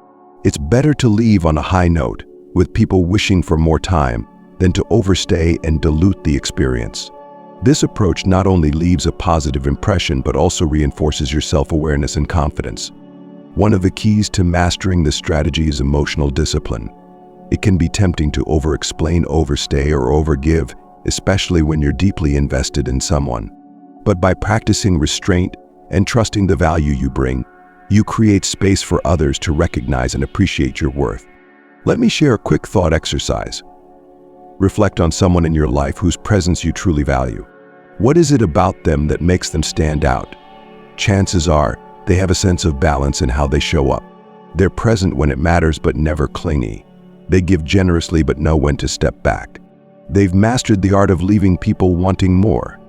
It's better to leave on a high note, with people wishing for more time, than to overstay and dilute the experience. This approach not only leaves a positive impression but also reinforces your self-awareness and confidence. One of the keys to mastering this strategy is emotional discipline. It can be tempting to over-explain, overstay, or overgive, especially when you're deeply invested in someone. But by practicing restraint and trusting the value you bring, you create space for others to recognize and appreciate your worth. Let me share a quick thought exercise. Reflect on someone in your life whose presence you truly value. What is it about them that makes them stand out? Chances are, they have a sense of balance in how they show up. They're present when it matters but never clingy. They give generously but know when to step back. They've mastered the art of leaving people wanting more.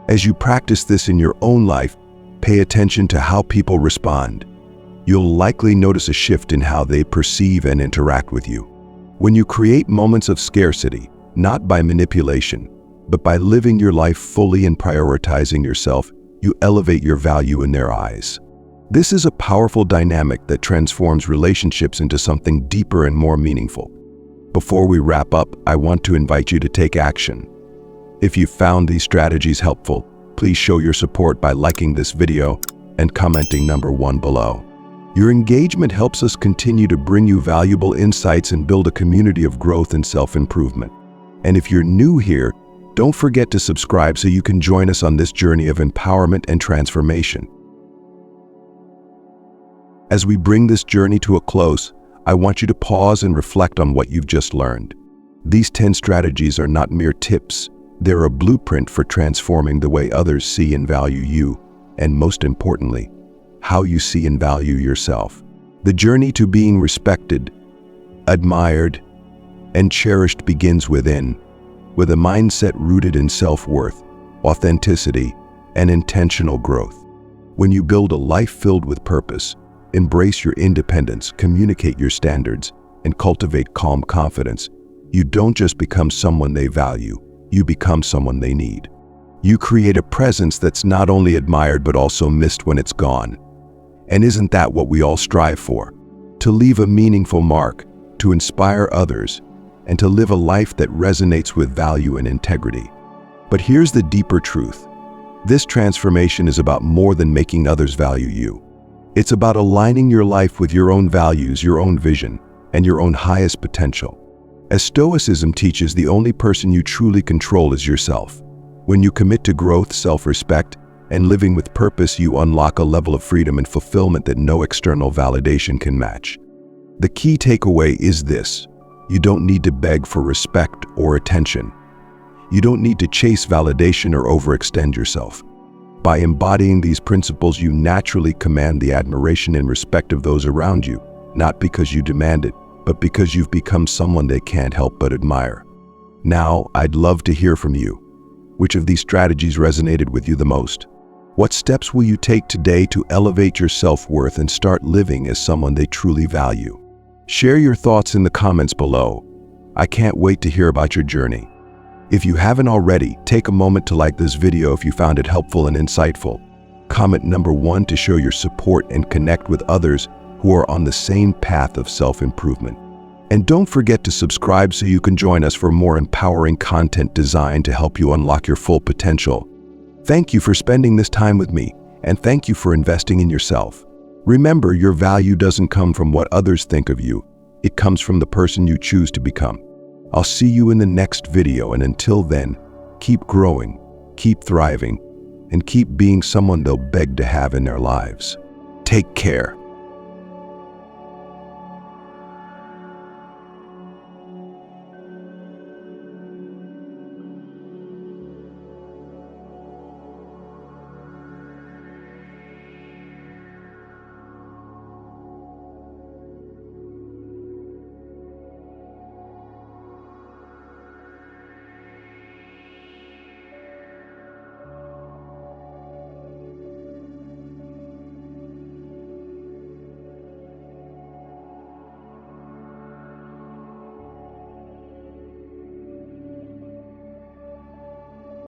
As you practice this in your own life, pay attention to how people respond. You'll likely notice a shift in how they perceive and interact with you. When you create moments of scarcity, not by manipulation, but by living your life fully and prioritizing yourself, you elevate your value in their eyes. This is a powerful dynamic that transforms relationships into something deeper and more meaningful. Before we wrap up, I want to invite you to take action. If you found these strategies helpful, please show your support by liking this video and commenting number 1 below. Your engagement helps us continue to bring you valuable insights and build a community of growth and self-improvement. And if you're new here, don't forget to subscribe so you can join us on this journey of empowerment and transformation. As we bring this journey to a close, I want you to pause and reflect on what you've just learned. These 10 strategies are not mere tips. They're a blueprint for transforming the way others see and value you, and most importantly, how you see and value yourself. The journey to being respected, admired, and cherished begins within, with a mindset rooted in self-worth, authenticity, and intentional growth. When you build a life filled with purpose, embrace your independence, communicate your standards, and cultivate calm confidence, you don't just become someone they value, you become someone they need. You create a presence that's not only admired but also missed when it's gone. And isn't that what we all strive for? To leave a meaningful mark, to inspire others, and to live a life that resonates with value and integrity. But here's the deeper truth. This transformation is about more than making others value you. It's about aligning your life with your own values, your own vision, and your own highest potential. As Stoicism teaches, the only person you truly control is yourself. When you commit to growth, self-respect, and living with purpose, you unlock a level of freedom and fulfillment that no external validation can match. The key takeaway is this: you don't need to beg for respect or attention. You don't need to chase validation or overextend yourself. By embodying these principles, you naturally command the admiration and respect of those around you, not because you demand it, but because you've become someone they can't help but admire. Now, I'd love to hear from you. Which of these strategies resonated with you the most? What steps will you take today to elevate your self-worth and start living as someone they truly value? Share your thoughts in the comments below. I can't wait to hear about your journey. If you haven't already, take a moment to like this video if you found it helpful and insightful. Comment number 1 to show your support and connect with others who are on the same path of self-improvement. And don't forget to subscribe so you can join us for more empowering content designed to help you unlock your full potential. Thank you for spending this time with me, and thank you for investing in yourself. Remember, your value doesn't come from what others think of you. It comes from the person you choose to become. I'll see you in the next video, and until then, keep growing, keep thriving, and keep being someone they'll beg to have in their lives. Take care.